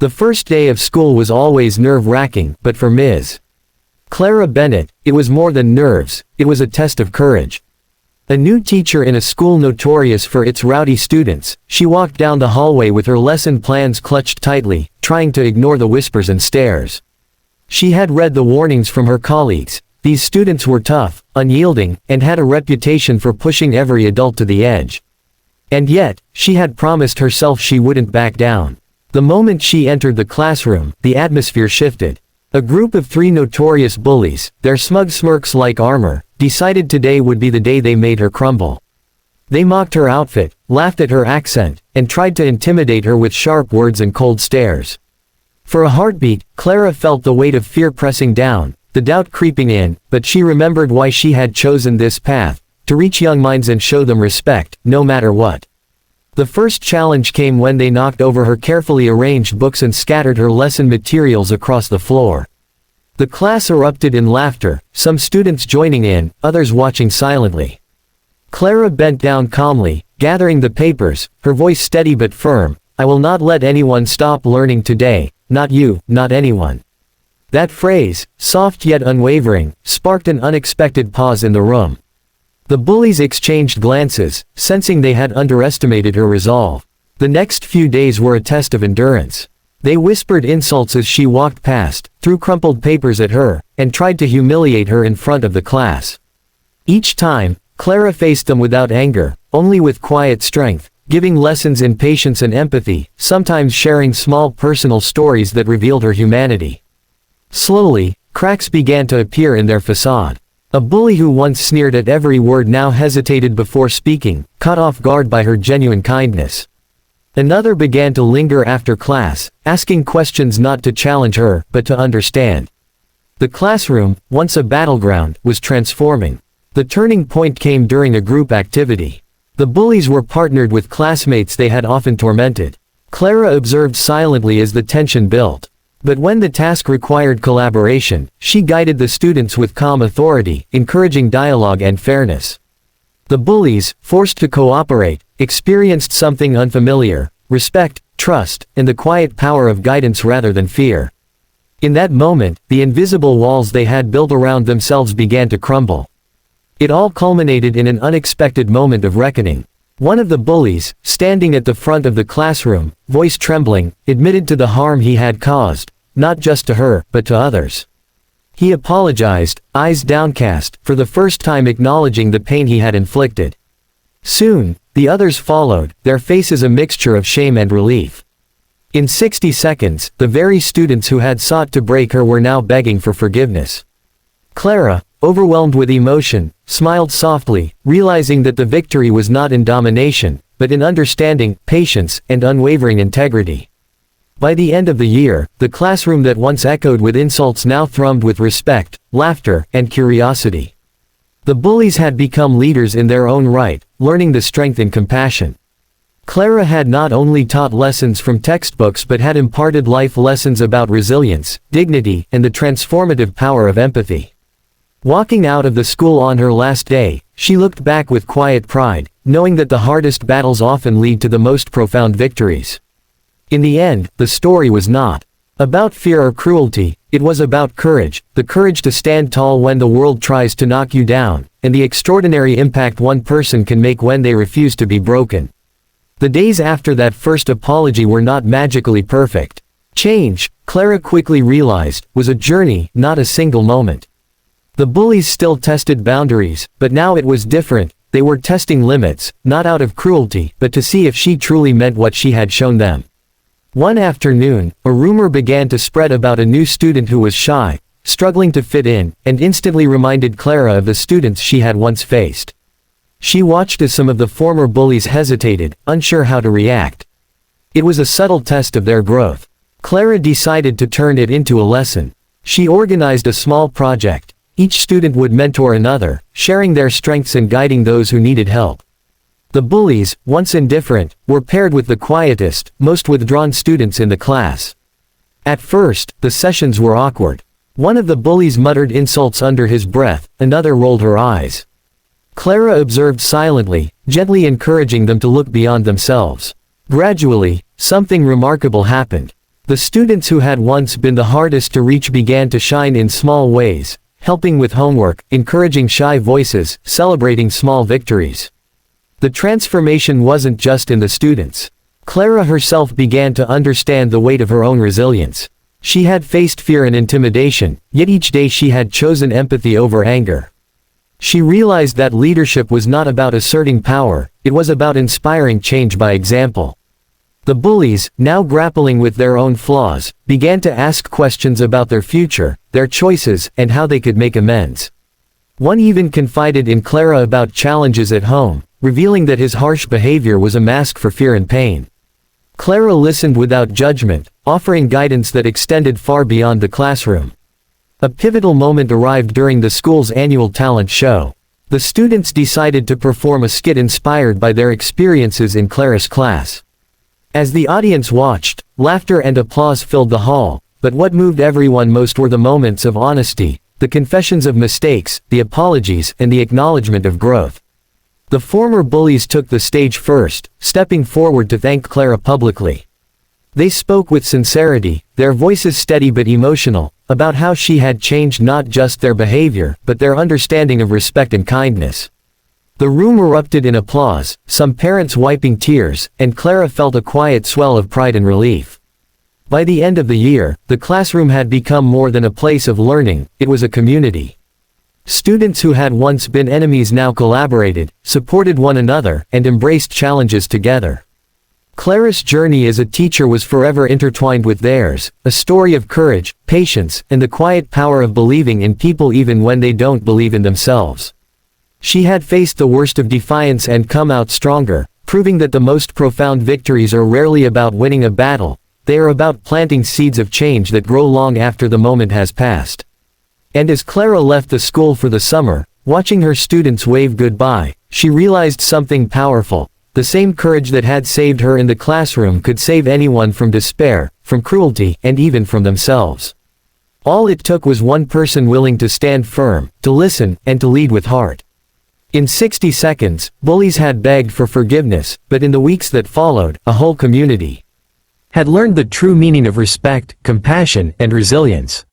The first day of school was always nerve-wracking, but for Ms. Clara Bennett, it was more than nerves, it was a test of courage. A new teacher in a school notorious for its rowdy students, she walked down the hallway with her lesson plans clutched tightly, trying to ignore the whispers and stares. She had read the warnings from her colleagues. These students were tough, unyielding, and had a reputation for pushing every adult to the edge. And yet, she had promised herself she wouldn't back down. The moment she entered the classroom, the atmosphere shifted. A group of 3 notorious bullies, their smug smirks like armor, decided today would be the day they made her crumble. They mocked her outfit, laughed at her accent, and tried to intimidate her with sharp words and cold stares. For a heartbeat, Clara felt the weight of fear pressing down, the doubt creeping in, but she remembered why she had chosen this path, to reach young minds and show them respect, no matter what. The first challenge came when they knocked over her carefully arranged books and scattered her lesson materials across the floor. The class erupted in laughter, some students joining in, others watching silently. Clara bent down calmly, gathering the papers, her voice steady but firm. "I will not let anyone stop learning today, not you, not anyone." That phrase, soft yet unwavering, sparked an unexpected pause in the room. The bullies exchanged glances, sensing they had underestimated her resolve. The next few days were a test of endurance. They whispered insults as she walked past, threw crumpled papers at her, and tried to humiliate her in front of the class. Each time, Clara faced them without anger, only with quiet strength, giving lessons in patience and empathy, sometimes sharing small personal stories that revealed her humanity. Slowly, cracks began to appear in their facade. A bully who once sneered at every word now hesitated before speaking, caught off guard by her genuine kindness. Another began to linger after class, asking questions not to challenge her, but to understand. The classroom, once a battleground, was transforming. The turning point came during a group activity. The bullies were partnered with classmates they had often tormented. Clara observed silently as the tension built. But when the task required collaboration, she guided the students with calm authority, encouraging dialogue and fairness. The bullies, forced to cooperate, experienced something unfamiliar: respect, trust, and the quiet power of guidance rather than fear. In that moment, the invisible walls they had built around themselves began to crumble. It all culminated in an unexpected moment of reckoning. One of the bullies, standing at the front of the classroom, voice trembling, admitted to the harm he had caused, not just to her, but to others. He apologized, eyes downcast, for the first time acknowledging the pain he had inflicted. Soon, the others followed, their faces a mixture of shame and relief. In 60 seconds, the very students who had sought to break her were now begging for forgiveness. Clara, overwhelmed with emotion, smiled softly, realizing that the victory was not in domination, but in understanding, patience, and unwavering integrity. By the end of the year, the classroom that once echoed with insults now thrummed with respect, laughter, and curiosity. The bullies had become leaders in their own right, learning the strength in compassion. Clara had not only taught lessons from textbooks but had imparted life lessons about resilience, dignity, and the transformative power of empathy. Walking out of the school on her last day, she looked back with quiet pride, knowing that the hardest battles often lead to the most profound victories. In the end, the story was not about fear or cruelty, it was about courage, the courage to stand tall when the world tries to knock you down, and the extraordinary impact one person can make when they refuse to be broken. The days after that first apology were not magically perfect. Change, Clara quickly realized, was a journey, not a single moment. The bullies still tested boundaries, but now it was different. They were testing limits, not out of cruelty, but to see if she truly meant what she had shown them. One afternoon, a rumor began to spread about a new student who was shy, struggling to fit in, and instantly reminded Clara of the students she had once faced. She watched as some of the former bullies hesitated, unsure how to react. It was a subtle test of their growth. Clara decided to turn it into a lesson. She organized a small project. Each student would mentor another, sharing their strengths and guiding those who needed help. The bullies, once indifferent, were paired with the quietest, most withdrawn students in the class. At first, the sessions were awkward. One of the bullies muttered insults under his breath, another rolled her eyes. Clara observed silently, gently encouraging them to look beyond themselves. Gradually, something remarkable happened. The students who had once been the hardest to reach began to shine in small ways, helping with homework, encouraging shy voices, celebrating small victories. The transformation wasn't just in the students. Clara herself began to understand the weight of her own resilience. She had faced fear and intimidation, yet each day she had chosen empathy over anger. She realized that leadership was not about asserting power, it was about inspiring change by example. The bullies, now grappling with their own flaws, began to ask questions about their future, their choices, and how they could make amends. One even confided in Clara about challenges at home, revealing that his harsh behavior was a mask for fear and pain. Clara listened without judgment, offering guidance that extended far beyond the classroom. A pivotal moment arrived during the school's annual talent show. The students decided to perform a skit inspired by their experiences in Clara's class. As the audience watched, laughter and applause filled the hall, but what moved everyone most were the moments of honesty, the confessions of mistakes, the apologies, and the acknowledgement of growth. The former bullies took the stage first, stepping forward to thank Clara publicly. They spoke with sincerity, their voices steady but emotional, about how she had changed not just their behavior, but their understanding of respect and kindness. The room erupted in applause, some parents wiping tears, and Clara felt a quiet swell of pride and relief. By the end of the year, the classroom had become more than a place of learning, it was a community. Students who had once been enemies now collaborated, supported one another, and embraced challenges together. Clara's journey as a teacher was forever intertwined with theirs, a story of courage, patience, and the quiet power of believing in people even when they don't believe in themselves. She had faced the worst of defiance and come out stronger, proving that the most profound victories are rarely about winning a battle, they are about planting seeds of change that grow long after the moment has passed. And as Clara left the school for the summer, watching her students wave goodbye, she realized something powerful. The same courage that had saved her in the classroom could save anyone from despair, from cruelty, and even from themselves. All it took was one person willing to stand firm, to listen, and to lead with heart. In 60 seconds, bullies had begged for forgiveness, but in the weeks that followed, a whole community had learned the true meaning of respect, compassion, and resilience.